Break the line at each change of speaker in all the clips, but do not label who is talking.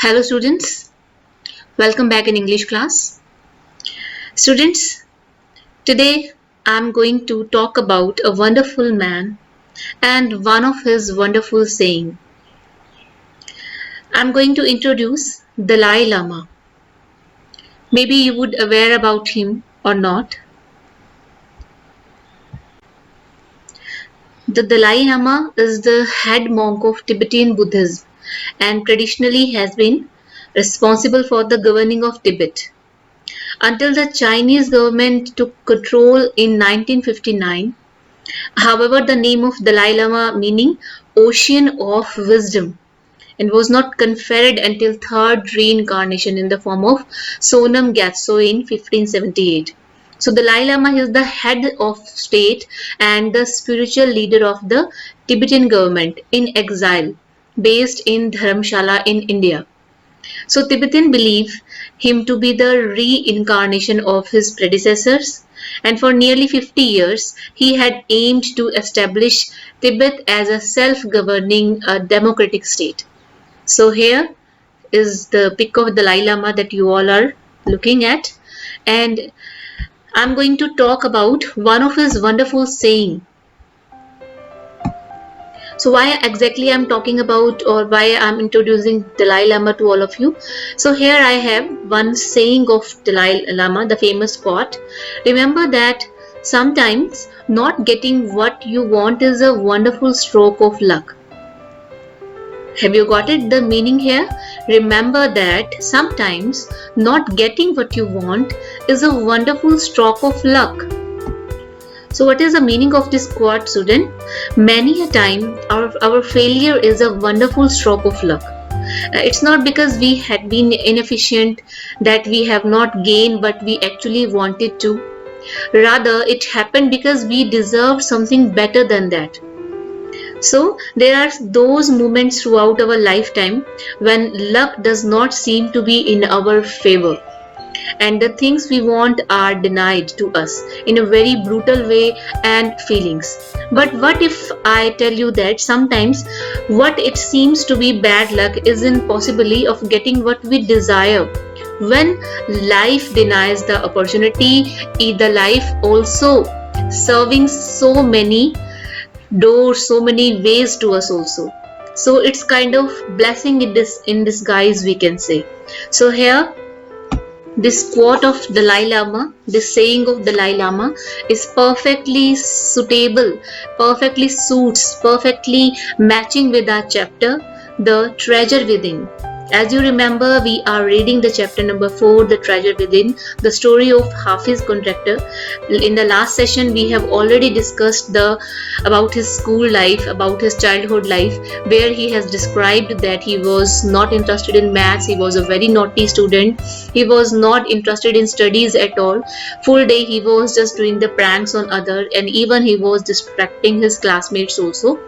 Hello students, welcome back in English class. Students, today I'm going to talk about a wonderful man and one of his wonderful saying. I'm going to introduce Dalai Lama. Maybe you would aware about him or not. The Dalai Lama is the head monk of Tibetan Buddhism and traditionally has been responsible for the governing of Tibet. Until the Chinese government took control in 1959, however, the name of Dalai Lama meaning ocean of wisdom and was not conferred until third reincarnation in the form of Sonam Gyatso in 1578. So Dalai Lama is the head of state and the spiritual leader of the Tibetan government in exile based in Dharamshala in India. So Tibetan believe him to be the reincarnation of his predecessors, and for nearly 50 years he had aimed to establish Tibet as a self-governing democratic state. So here is the pic of the Dalai Lama that you all are looking at, and I'm going to talk about one of his wonderful saying. So why exactly I'm talking about or why I'm introducing Dalai Lama to all of you. So here I have one saying of Dalai Lama, the famous quote. Remember that sometimes not getting what you want is a wonderful stroke of luck. Have you got it? The meaning here? Remember that sometimes not getting what you want is a wonderful stroke of luck. So what is the meaning of this quote, student? Many a time our failure is a wonderful stroke of luck. It's not because we had been inefficient that we have not gained what we actually wanted to. Rather, it happened because we deserved something better than that. So there are those moments throughout our lifetime when luck does not seem to be in our favor, and the things we want are denied to us in a very brutal way and feelings. But what if I tell you that sometimes what it seems to be bad luck is impossibility of getting what we desire? When life denies the opportunity, the life also serving so many doors, so many ways to us also. So it's kind of blessing in disguise, we can say. So here this quote of Dalai Lama, this saying of Dalai Lama is perfectly suitable, perfectly suits, perfectly matching with our chapter, The Treasure Within. As you remember, we are reading the chapter number 4, The Treasure Within, the story of Hafiz Contractor. In the last session, we have already discussed about his school life, about his childhood life, where he has described that he was not interested in maths, he was a very naughty student, he was not interested in studies at all. Full day he was just doing the pranks on others, and even he was distracting his classmates also.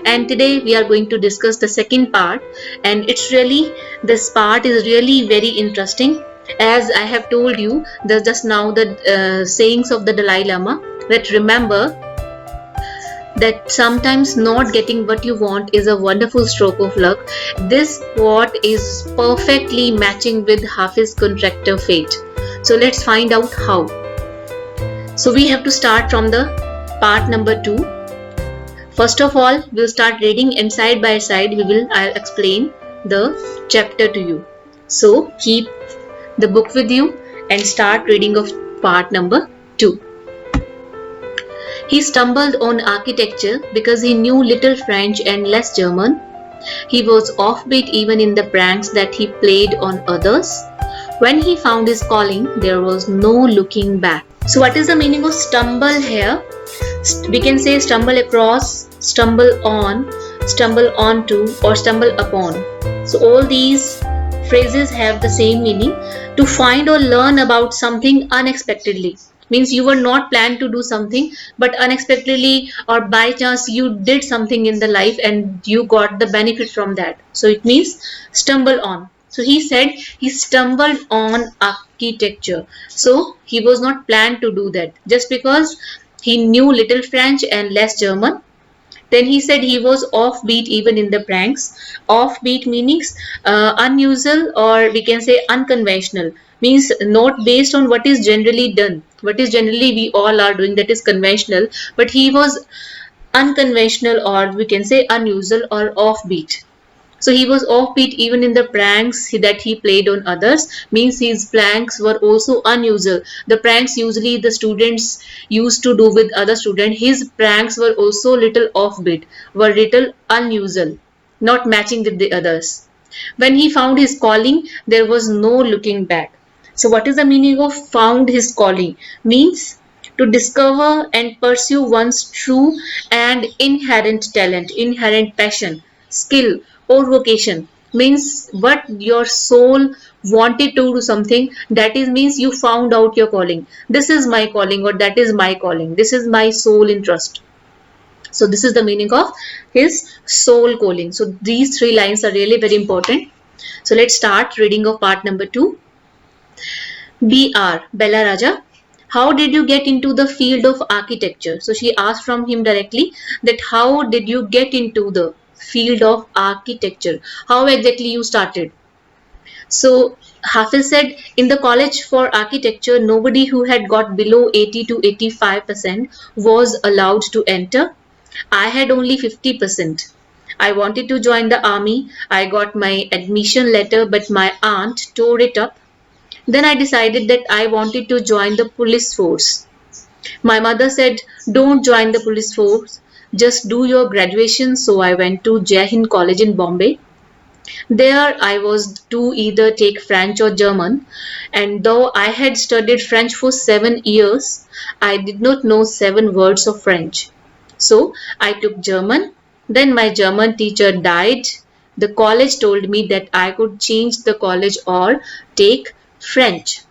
And today we are going to discuss the second part, and this part is really very interesting. As I have told you just now, the sayings of the Dalai Lama, that remember that sometimes not getting what you want is a wonderful stroke of luck. This quote is perfectly matching with Hafiz Contractor fate. So let's find out how. So we have to start from the part number 2. First of all, we'll start reading, and side by side I'll explain the chapter to you. So keep the book with you and start reading of part number 2. He stumbled on architecture because he knew little French and less German. He was offbeat even in the pranks that he played on others. When he found his calling, there was no looking back. So what is the meaning of stumble here? We can say stumble across, stumble on, stumble onto, or stumble upon. So all these phrases have the same meaning. To find or learn about something unexpectedly. Means you were not planned to do something, but unexpectedly or by chance you did something in the life and you got the benefit from that. So it means stumble on. So he said he stumbled on architecture. So he was not planned to do that. Just because he knew little French and less German, Then he said he was offbeat even in the pranks. Offbeat meanings unusual, or we can say unconventional, means not based on what is generally done, what is generally we all are doing, that is conventional, but he was unconventional, or we can say unusual or offbeat. So he was offbeat even in the pranks that he played on others, means his pranks were also unusual. The pranks usually the students used to do with other students, his pranks were also little offbeat, were little unusual, not matching with the others. When he found his calling, there was no looking back. So what is the meaning of found his calling? Means to discover and pursue one's true and inherent talent, inherent passion, skill, or vocation. Means what your soul wanted to do something, that is means you found out your calling. This is my calling, or that is my calling. This is my soul interest. So this is the meaning of his soul calling. So these three lines are really very important. So let's start reading of part number 2. BR, Bella Raja, how did you get into the field of architecture? So she asked from him directly that how did you get into the field of architecture? How exactly you started? So Hafiz said, in the college for architecture, nobody who had got below 80 to 85% was allowed to enter. I had only 50%. I wanted to join the army. I got my admission letter, but my aunt tore it up. Then I decided that I wanted to join the police force. My mother said, don't join the police force, just do your graduation. So I went to Jai Hind College in Bombay. There I was to either take French or German, and though I had studied French for 7 years, I did not know 7 words of French. So I took German. Then my German teacher died. The college told me that I could change the college or take French.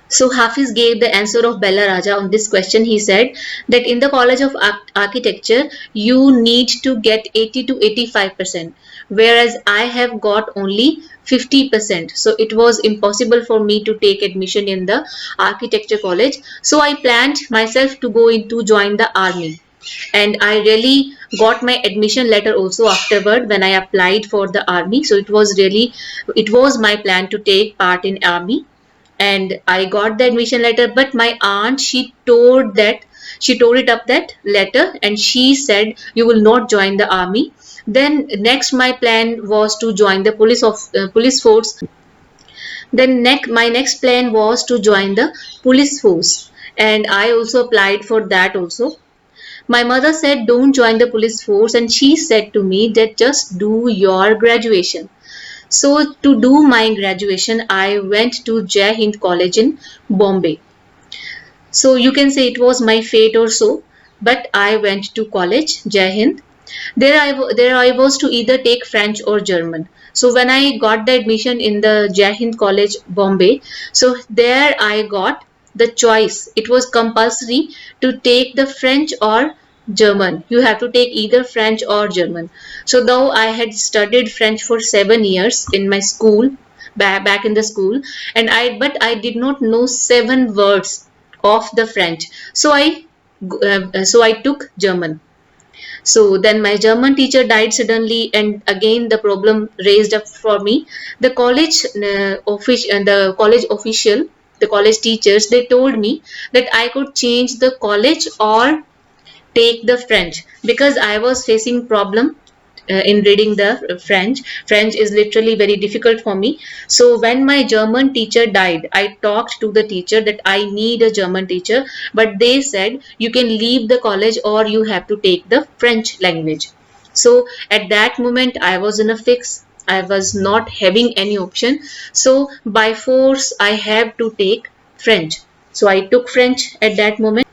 So Hafiz gave the answer of Bella Raja on this question. He said that in the College of Architecture, you need to get 80 to 85%, whereas I have got only 50%. So it was impossible for me to take admission in the architecture college. So I planned myself to go into join the army. And I really got my admission letter also afterward when I applied for the army. So it was my plan to take part in army, and I got the admission letter, but my aunt, she tore it up, that letter, and she said you will not join the army. Then next my plan was to join the police force. Then my next plan was to join the police force, and I also applied for that also. My mother said don't join the police force, and she said to me that just do your graduation. So to do my graduation, I went to Jai Hind College in Bombay. So you can say it was my fate or so, but I went to college, Jai Hind. There I was to either take French or German. So when I got the admission in the Jai Hind College, Bombay, so there I got the choice. It was compulsory to take the French or German. You have to take either French or German. So though I had studied French for 7 years in my school, back in the school, and I did not know 7 words of the French. So I took German. So then my German teacher died suddenly, and again the problem raised up for me. The college official, the college teachers, they told me that I could change the college or take the French, because I was facing problem in reading the French. French is literally very difficult for me. So when my German teacher died, I talked to the teacher that I need a German teacher, but they said you can leave the college or you have to take the French language. So at that moment I was in a fix. I was not having any option. So by force I have to take French. So I took French at that moment.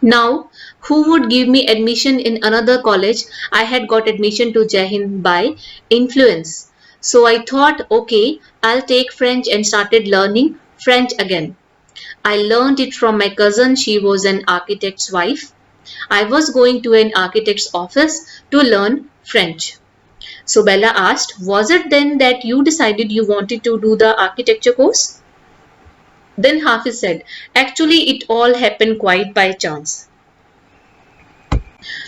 Now, who would give me admission in another college? I had got admission to Jai Hind by influence. So I thought, okay, I'll take French, and started learning French again. I learned it from my cousin. She was an architect's wife. I was going to an architect's office to learn French. So Bella asked, was it then that you decided you wanted to do the architecture course? Then Hafiz said, actually, it all happened quite by chance.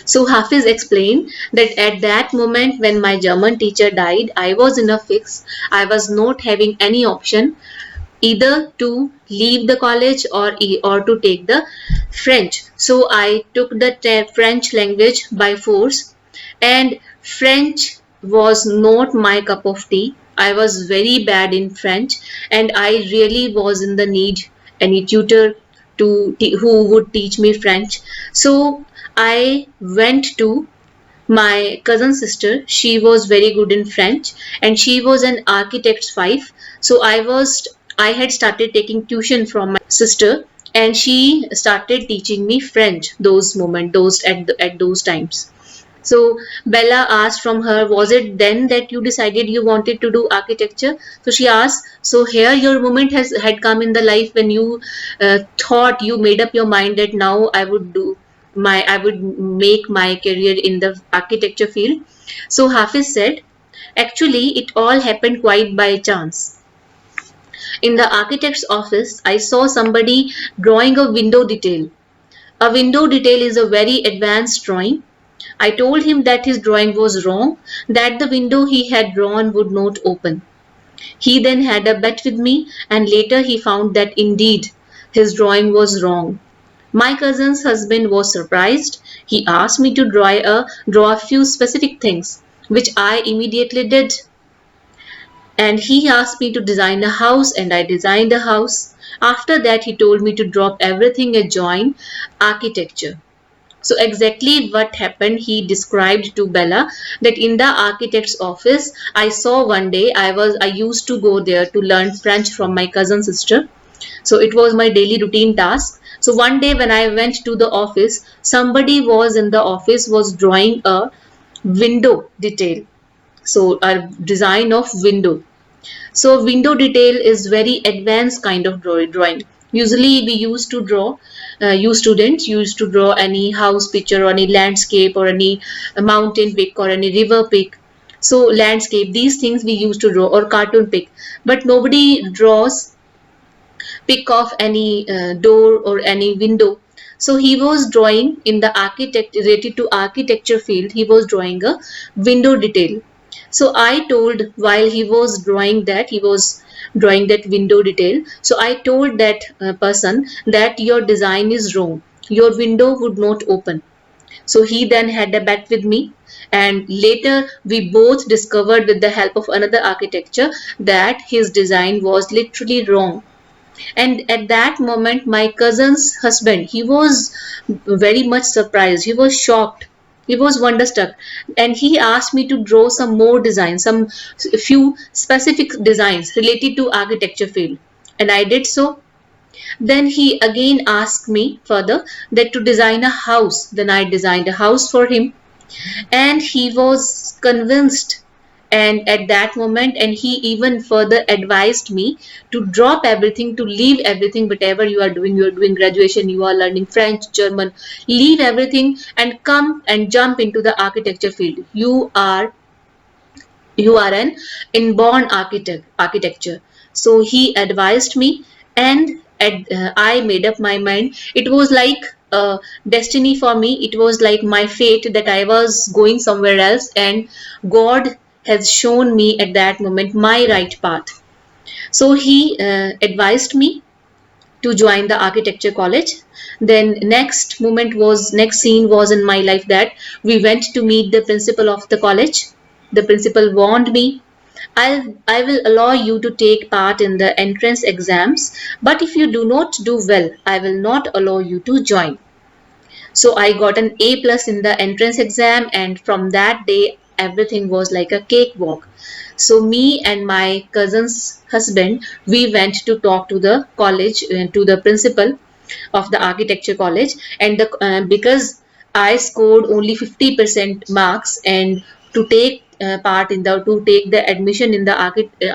So Hafiz explained that at that moment when my German teacher died, I was in a fix. I was not having any option either to leave the college or to take the French. So I took the French language by force, and French was not my cup of tea. I was very bad in French, and I really was in the need any tutor who would teach me French. So I went to my cousin sister. She was very good in French, and she was an architect's wife. So I had started taking tuition from my sister, and she started teaching me French at those times. So Bella asked from her, was it then that you decided you wanted to do architecture? So she asked, so here your moment had come in the life when you thought you made up your mind that now I would make my career in the architecture field. So Hafiz said, actually it all happened quite by chance. In the architect's office, I saw somebody drawing a window detail. A window detail is a very advanced drawing. I told him that his drawing was wrong, that the window he had drawn would not open. He then had a bet with me, and later he found that indeed his drawing was wrong. My cousin's husband was surprised. He asked me to draw a few specific things, which I immediately did. And he asked me to design a house, and I designed a house. After that, he told me to drop everything and join architecture. So exactly what happened, he described to Bella that in the architect's office, I saw one day I used to go there to learn French from my cousin sister. So it was my daily routine task. So one day when I went to the office, somebody was in the office was drawing a window detail. So a design of window. So window detail is very advanced kind of drawing. Usually we used to draw, you students used to draw any house picture or any landscape or any mountain pic or any river pic. So landscape, these things we used to draw, or cartoon pic. But nobody draws pick of any door or any window. So he was drawing in the architect related to architecture field. He was drawing a window detail. So I told while he was drawing that window detail. So I told that person that your design is wrong. Your window would not open. So he then had a bet with me, and later we both discovered with the help of another architecture that his design was literally wrong. And at that moment my cousin's husband, he was very much surprised, he was shocked, he was wonderstruck, and he asked me to draw some more designs, some few specific designs related to architecture field, and I did so. Then he again asked me further that to design a house. Then I designed a house for him, and he was convinced, and at that moment, and he even further advised me to drop everything, to leave everything, whatever you are doing graduation, you are learning French, German, leave everything and come and jump into the architecture field. You are an inborn architecture. So he advised me, and I made up my mind. It was like destiny for me. It was like my fate that I was going somewhere else, and God has shown me at that moment my right path. So he advised me to join the architecture college. Then next scene was in my life that we went to meet the principal of the college. The principal warned me, I will allow you to take part in the entrance exams, but if you do not do well, I will not allow you to join. So I got an A plus in the entrance exam, and from that day everything was like a cakewalk. So me and my cousin's husband, we went to talk to the college, to the principal of the architecture college, and because I scored only 50% marks, and to take to take the admission in the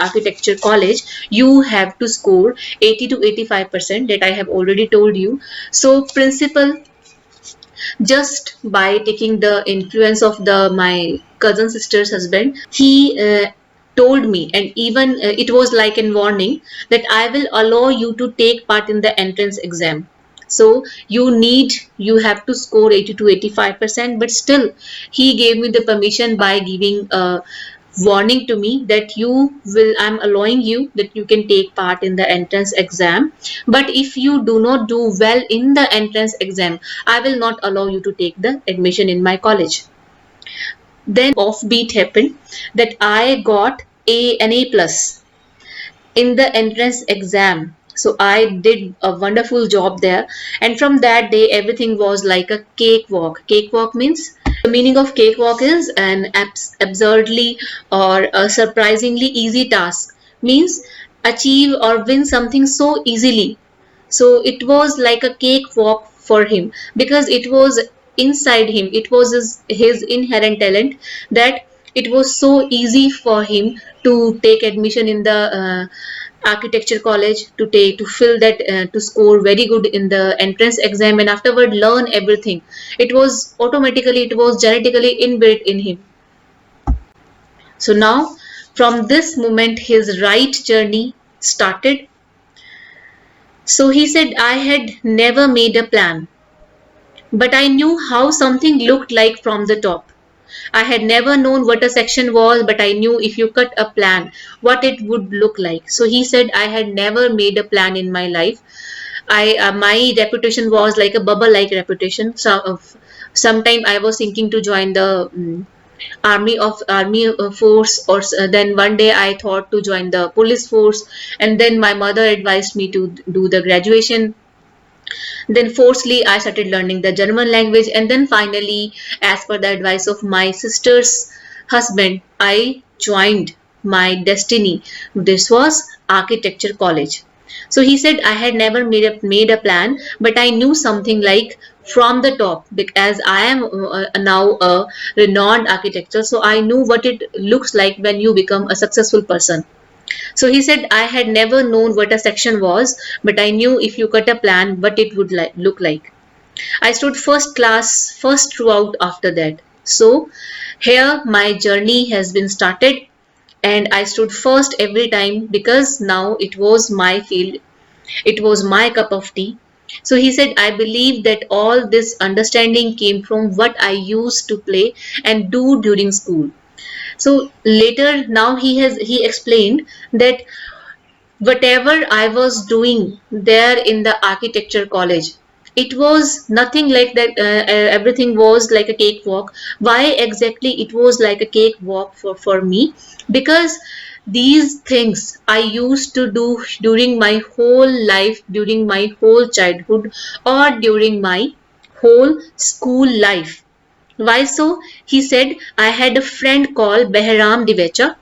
architecture college, you have to score 80 to 85%, that I have already told you. So principal, just by taking the influence of the my cousin sister's husband, he told me, and even it was like a warning, that I will allow you to take part in the entrance exam. So you have to score 80 to 85%, but still he gave me the permission by giving a warning to me that I'm allowing you that you can take part in the entrance exam, but if you do not do well in the entrance exam, I will not allow you to take the admission in my college. Then offbeat happened that I got an A plus in the entrance exam. So I did a wonderful job there, and from that day everything was like a cakewalk. Cakewalk means, the meaning of cakewalk is an absurdly or a surprisingly easy task, means achieve or win something so easily. So it was like a cakewalk for him because it was inside him. It was his inherent talent that it was so easy for him to take admission in the architecture college, to fill that, to score very good in the entrance exam, and afterward learn everything. It was automatically, it was genetically inbuilt in him. So now from this moment his right journey started. So he said, I had never made a plan, but I knew how something looked like from the top. I had never known what a section was, but I knew if you cut a plan, what it would look like. So he said, I had never made a plan in my life. My reputation was like a bubble-like reputation. So sometime I was thinking to join the army force, or then one day I thought to join the police force, and then my mother advised me to do the graduation. Then fourthly, I started learning the German language, and then finally, as per the advice of my sister's husband, I joined my destiny. This was architecture college. So he said I had never made a plan, but I knew something like from the top, because I am now a renowned architecture. So I knew what it looks like when you become a successful person. So he said, I had never known what a section was, but I knew if you cut a plan, what it would look like. I stood first class, first throughout after that. So here my journey has been started, and I stood first every time because now it was my field, it was my cup of tea. So he said, I believe that all this understanding came from what I used to play and do during school. So later, now he explained that whatever I was doing there in the architecture college, it was nothing like that. Everything was like a cakewalk. Why exactly it was like a cakewalk for me? Because these things I used to do during my whole life, during my whole childhood, or during my whole school life. Why so? He said, I had a friend called Behram Divecha.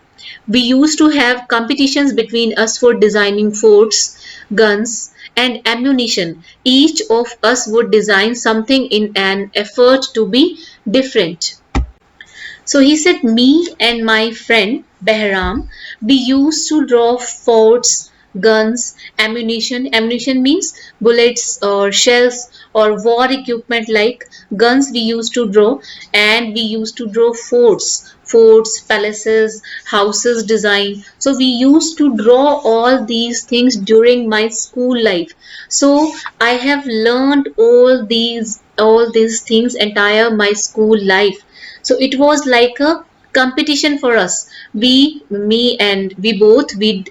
We used to have competitions between us for designing forts, guns, and ammunition. Each of us would design something in an effort to be different. So he said, me and my friend Behram, we used to draw forts, guns, ammunition. Ammunition means bullets or shells or war equipment like guns we used to draw, and we used to draw forts, palaces, houses design. So we used to draw all these things during my school life. So I have learned all these things entire my school life. So it was like a competition for us. Me and we both, we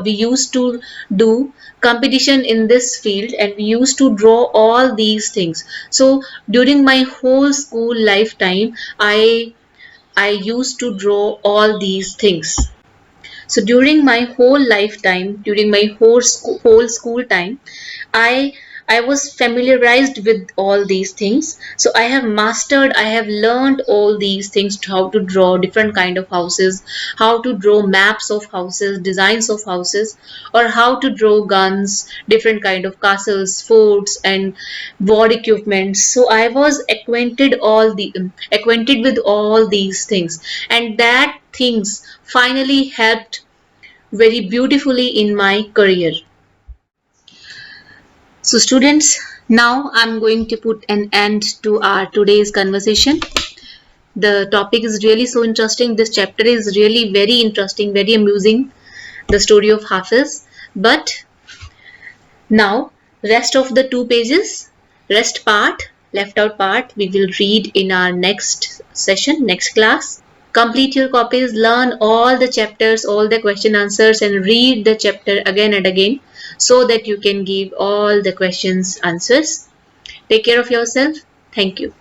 used to do competition in this field, and we used to draw all these things. So during my whole school lifetime, I used to draw all these things. So during my whole lifetime, during my whole school time, I I was familiarized with all these things. So I have mastered, I have learned all these things, how to draw different kind of houses, how to draw maps of houses, designs of houses, or how to draw guns, different kind of castles, forts, and war equipment. So I was acquainted with all these things, and that things finally helped very beautifully in my career. So students, now I'm going to put an end to our today's conversation. The topic is really so interesting. This chapter is really very interesting, very amusing, the story of Hafiz. But now Rest of the 2 pages, rest part, left out part, we will read in our next session, next class. Complete your copies, learn all the chapters, all the question answers, and read the chapter again and again so that you can give all the questions answers. Take care of yourself. Thank you.